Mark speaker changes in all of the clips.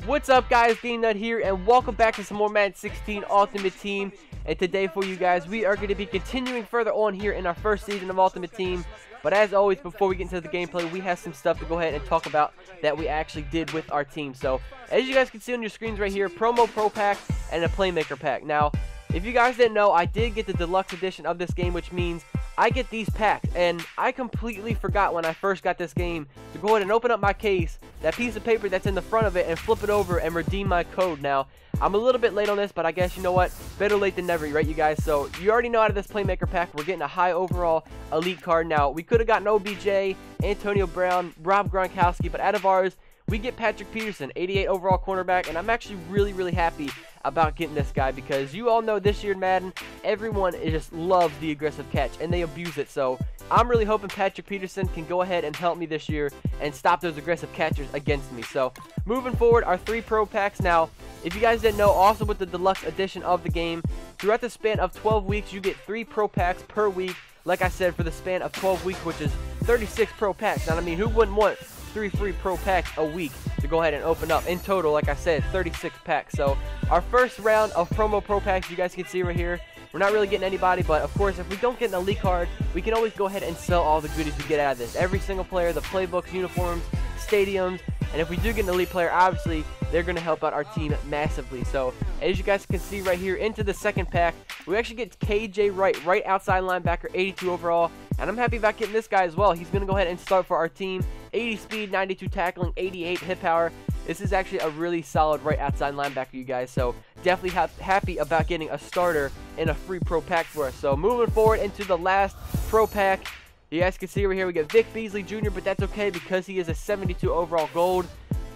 Speaker 1: What's up, guys? Game Nut here, and welcome back to some more Madden 16 Ultimate Team. And today for you guys, we are going to be continuing further on here in our first season of Ultimate Team. But as always, before we get into the gameplay, we have some stuff to go ahead and talk about that we actually did with our team. So, as you guys can see on your screens right here, Promo Pro Pack and a Playmaker Pack. Now, if you guys didn't know, I did get the deluxe edition of this game, which means I get these packs, and I completely forgot when I first got this game to go ahead and open up my case, that piece of paper that's in the front of it, and flip it over and redeem my code. Now, I'm a little bit late on this, but I guess you know what? Better late than never, right, you guys? So, you already know out of this Playmaker Pack, we're getting a high overall elite card. Now, we could have gotten OBJ, Antonio Brown, Rob Gronkowski, but out of ours, we get Patrick Peterson, 88 overall cornerback, and I'm actually really happy about getting this guy because you all know this year in Madden, everyone just loves the aggressive catch, and they abuse it. So I'm really hoping Patrick Peterson can go ahead and help me this year and stop those aggressive catchers against me. So moving forward, our 3 Pro Packs. Now, if you guys didn't know, also with the deluxe edition of the game, throughout the span of 12 weeks, you get 3 Pro Packs per week. Like I said, for the span of 12 weeks, which is 36 Pro Packs. Now, I mean, who wouldn't want 3 free Pro Packs a week to go ahead and open up? In total, like I said, 36 packs. So our first round of Promo Pro Packs, you guys can see right here, we're not really getting anybody, but of course, if we don't get an elite card, we can always go ahead and sell all the goodies we get out of this. Every single player, the playbooks, uniforms, stadiums, and if we do get an elite player, obviously, they're going to help out our team massively. So, as you guys can see right here, into the second pack, we actually get KJ right outside linebacker, 82 overall, and I'm happy about getting this guy as well. He's going to go ahead and start for our team. 80 speed, 92 tackling, 88 hit power. This is actually a really solid right outside linebacker, you guys. So definitely happy about getting a starter in a free Pro Pack for us. So moving forward into the last Pro Pack, you guys can see over here we get Vic Beasley Jr., but that's okay because he is a 72 overall gold.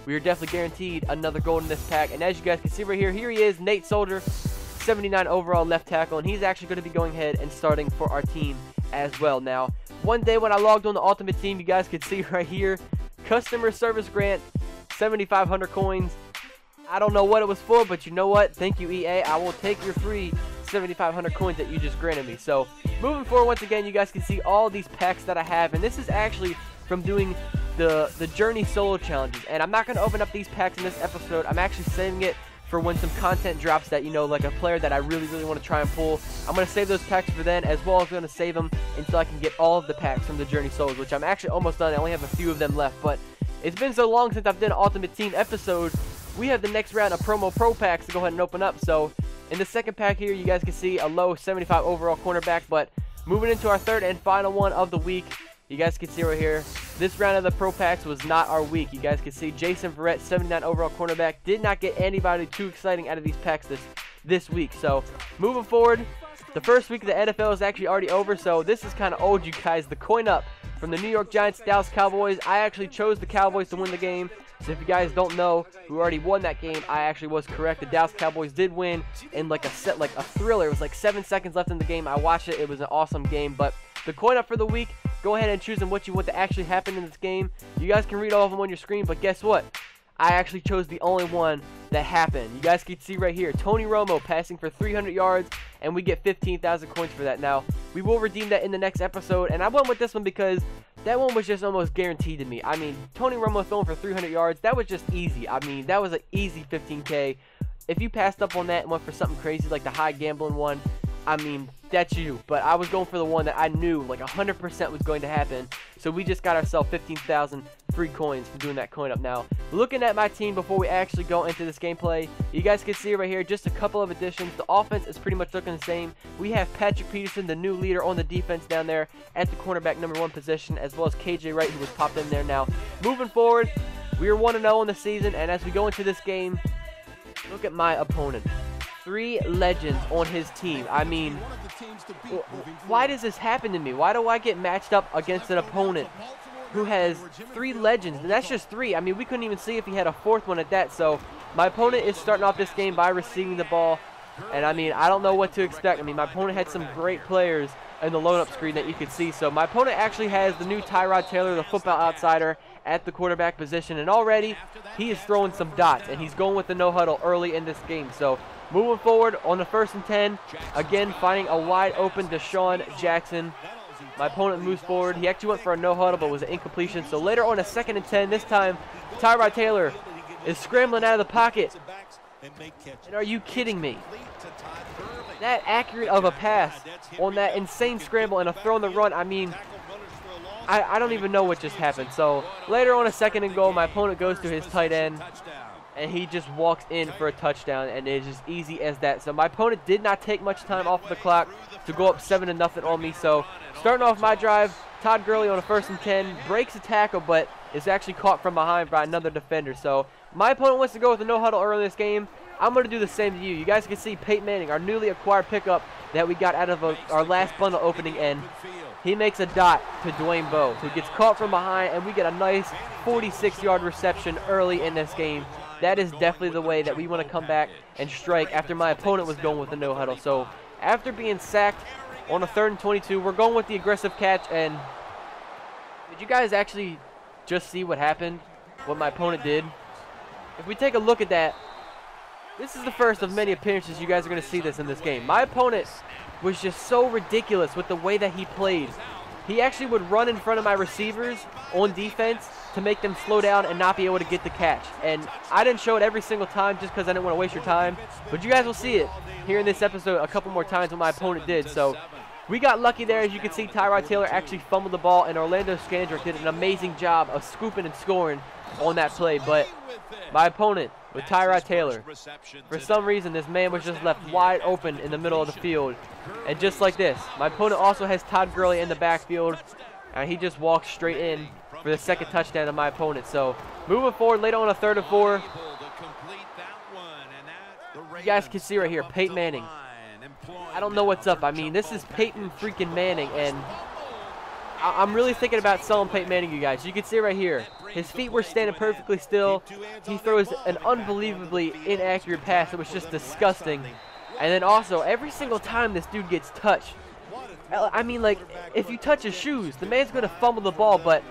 Speaker 1: We are definitely guaranteed another gold in this pack. And as you guys can see right here, here he is, Nate Solder, 79 overall left tackle, and he's actually going to be going ahead and starting for our team as well. Now, one day when I logged on the Ultimate Team, you guys could see right here, customer service grant, 7,500 coins. I don't know what it was for, but you know what? Thank you, EA. I will take your free 7,500 coins that you just granted me. So, moving forward, once again, you guys can see all these packs that I have, and this is actually from doing the Journey solo challenges. And I'm not going to open up these packs in this episode. I'm actually saving it for when some content drops that, you know, like a player that I really want to try and pull. I'm going to save those packs for then, as well as going to save them until I can get all of the packs from the Journey solos, which I'm actually almost done. I only have a few of them left, but it's been so long since I've done an Ultimate Team episode. We have the next round of Promo Pro Packs to go ahead and open up. So in the second pack here, you guys can see a low 75 overall cornerback, but moving into our third and final one of the week, you guys can see right here, this round of the Pro Packs was not our week. You guys can see Jason Verrett, 79 overall cornerback. Did not get anybody too exciting out of these packs this week. So, moving forward, the first week of the NFL is actually already over, so this is kind of old, you guys. The coin up from the New York Giants, Dallas Cowboys. I actually chose the Cowboys to win the game. So if you guys don't know who already won that game, I actually was correct. The Dallas Cowboys did win in like a thriller. It was like 7 seconds left in the game. I watched it. It was an awesome game. But the coin up for the week, go ahead and choose what you want to actually happen in this game. You guys can read all of them on your screen, but guess what? I actually chose the only one that happened. You guys can see right here, Tony Romo passing for 300 yards, and we get 15,000 coins for that. Now, we will redeem that in the next episode, and I went with this one because that one was just almost guaranteed to me. I mean, Tony Romo throwing for 300 yards, that was just easy. I mean, that was an easy 15K. If you passed up on that and went for something crazy like the high gambling one, I mean, that's you. But I was going for the one that I knew like 100% was going to happen. So we just got ourselves 15,000 free coins for doing that coin up. Now, looking at my team before we actually go into this gameplay, you guys can see right here just a couple of additions. The offense is pretty much looking the same. We have Patrick Peterson, the new leader on the defense down there at the cornerback #1 position, as well as KJ Wright, who was popped in there. Now, moving forward, we are 1-0 in the season, and as we go into this game, look at my opponent. 3 legends on his team. I mean, why does this happen to me? Why do I get matched up against an opponent who has 3 legends? And that's just 3. I mean, we couldn't even see if he had a 4th one at that. So my opponent is starting off this game by receiving the ball. And I mean, I don't know what to expect. I mean, my opponent had some great players in the load-up screen that you could see. So my opponent actually has the new Tyrod Taylor, the football outsider, at the quarterback position. And already, he is throwing some dots. And he's going with the no-huddle early in this game. So moving forward on the 1st and 10, again, finding a wide open Deshaun Jackson. My opponent moves forward. He actually went for a no-huddle, but was an incompletion. So later on a 2nd and 10, this time, Tyrod Taylor is scrambling out of the pocket. And are you kidding me? That accurate of a pass on that insane scramble and a throw on the run, I mean, I don't even know what just happened. So later on, a 2nd and goal, my opponent goes to his tight end, and he just walks in for a touchdown, and it's just easy as that. So my opponent did not take much time off of the clock to go up 7-0 on me. So starting off my drive, Todd Gurley on a 1st and 10 breaks a tackle, but is actually caught from behind by another defender. So my opponent wants to go with a no huddle early in this game. I'm going to do the same to you. You guys can see Peyton Manning, our newly acquired pickup that we got out of our last bundle opening, and he makes a dot to Dwayne Bowe, who gets caught from behind, and we get a nice 46-yard reception early in this game. That is definitely the way that we want to come back and strike after my opponent was going with the no huddle. So after being sacked on a 3rd and 22, we're going with the aggressive catch. And did you guys actually just see what happened, what my opponent did? If we take a look at that, this is the first of many appearances you guys are going to see this in this game. My opponent was just so ridiculous with the way that he played. He actually would run in front of my receivers on defense to make them slow down and not be able to get the catch. And I didn't show it every single time just because I didn't want to waste your time. But you guys will see it here in this episode a couple more times what my opponent did. So we got lucky there. As you can see, Tyrod Taylor actually fumbled the ball, and Orlando Scandrick did an amazing job of scooping and scoring on that play. But my opponent, with Tyrod Taylor, for some reason this man was just left wide open in the middle of the field. And just like this, my opponent also has Todd Gurley in the backfield, and he just walks straight in for the 2nd touchdown of my opponent. So moving forward, later on a 3rd and 4, you guys can see right here, Peyton Manning. I don't know what's up. I mean, this is Peyton freaking Manning, and I'm really thinking about selling Peyton Manning, you guys. You can see right here, his feet were standing perfectly still. He throws an unbelievably inaccurate pass. It was just disgusting. And then also, every single time this dude gets touched, I mean, like, if you touch his shoes, the man's going to fumble the ball. But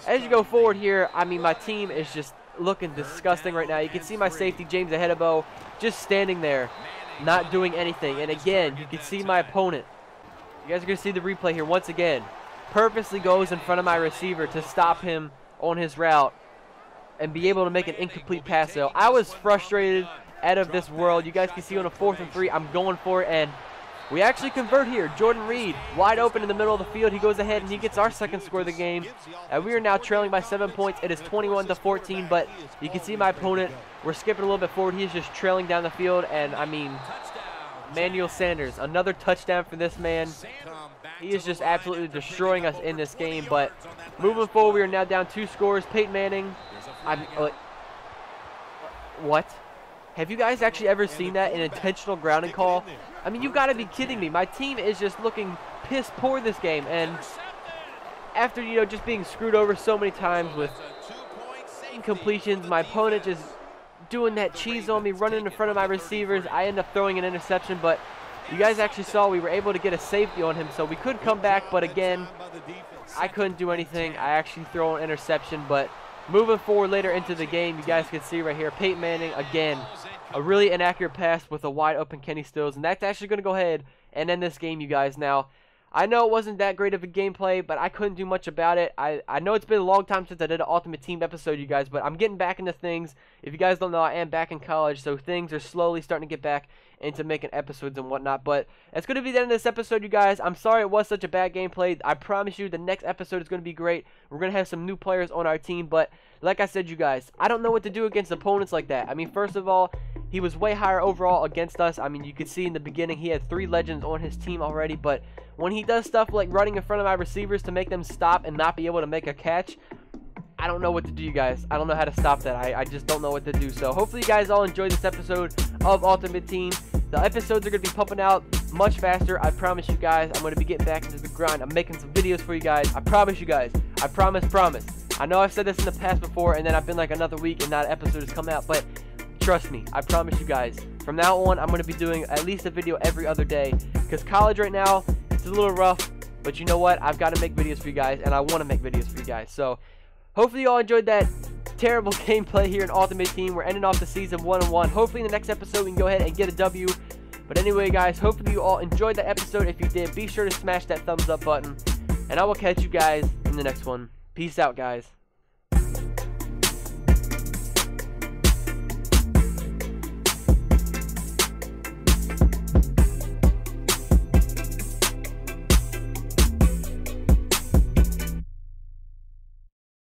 Speaker 1: as you go forward here, I mean, my team is just looking disgusting right now. You can see my safety, James Ahedebo, just standing there, not doing anything. And again, you can see my opponent. You guys are going to see the replay here once again. Purposely goes in front of my receiver to stop him on his route and be able to make an incomplete pass. So I was frustrated out of this world. You guys can see on a 4th and 3, I'm going for it, and we actually convert here. Jordan Reed, wide open in the middle of the field. He goes ahead and he gets our 2nd score of the game. And we are now trailing by 7 points. It is 21-14, but you can see my opponent, we're skipping a little bit forward. He's just trailing down the field, and I mean, Emmanuel Sanders, another touchdown for this man. He is just absolutely destroying us in this game. But moving forward, we are now down 2 scores. Peyton Manning, what? Have you guys actually ever seen that, an intentional grounding call? I mean, you've got to be kidding me. My team is just looking piss poor this game. And after, you know, just being screwed over so many times with incompletions, my opponent just doing that cheese on me, running in front of my receivers, I end up throwing an interception. But you guys actually saw we were able to get a safety on him, so we could come back. But again, I couldn't do anything. I actually throw an interception. But moving forward later into the game, you guys can see right here, Peyton Manning, again, a really inaccurate pass with a wide open Kenny Stills. And that's actually going to go ahead and end this game, you guys. Now, I know it wasn't that great of a gameplay, but I couldn't do much about it. I know it's been a long time since I did an Ultimate Team episode, you guys, but I'm getting back into things. If you guys don't know, I am back in college, so things are slowly starting to get back into making episodes and whatnot. But that's going to be the end of this episode, you guys. I'm sorry it was such a bad gameplay. I promise you the next episode is going to be great. We're going to have some new players on our team, but like I said, you guys, I don't know what to do against opponents like that. I mean, first of all, he was way higher overall against us. I mean, you could see in the beginning he had 3 legends on his team already, but when he does stuff like running in front of my receivers to make them stop and not be able to make a catch, I don't know what to do, you guys. I don't know how to stop that. I just don't know what to do. So hopefully you guys all enjoyed this episode of Ultimate Team. The episodes are going to be pumping out much faster. I promise you guys. I'm going to be getting back into the grind. I'm making some videos for you guys. I promise you guys. I promise. I know I've said this in the past before, and then I've been like another week and not an episode has come out, but trust me, I promise you guys. From now on, I'm going to be doing at least a video every other day, because college right now, it's a little rough, but you know what? I've got to make videos for you guys, and I want to make videos for you guys. So hopefully you all enjoyed that terrible gameplay here in Ultimate Team. We're ending off the season 1-1. Hopefully in the next episode we can go ahead and get a W. But anyway, guys, hopefully you all enjoyed the episode. If you did, be sure to smash that thumbs up button, and I will catch you guys in the next one. Peace out, guys.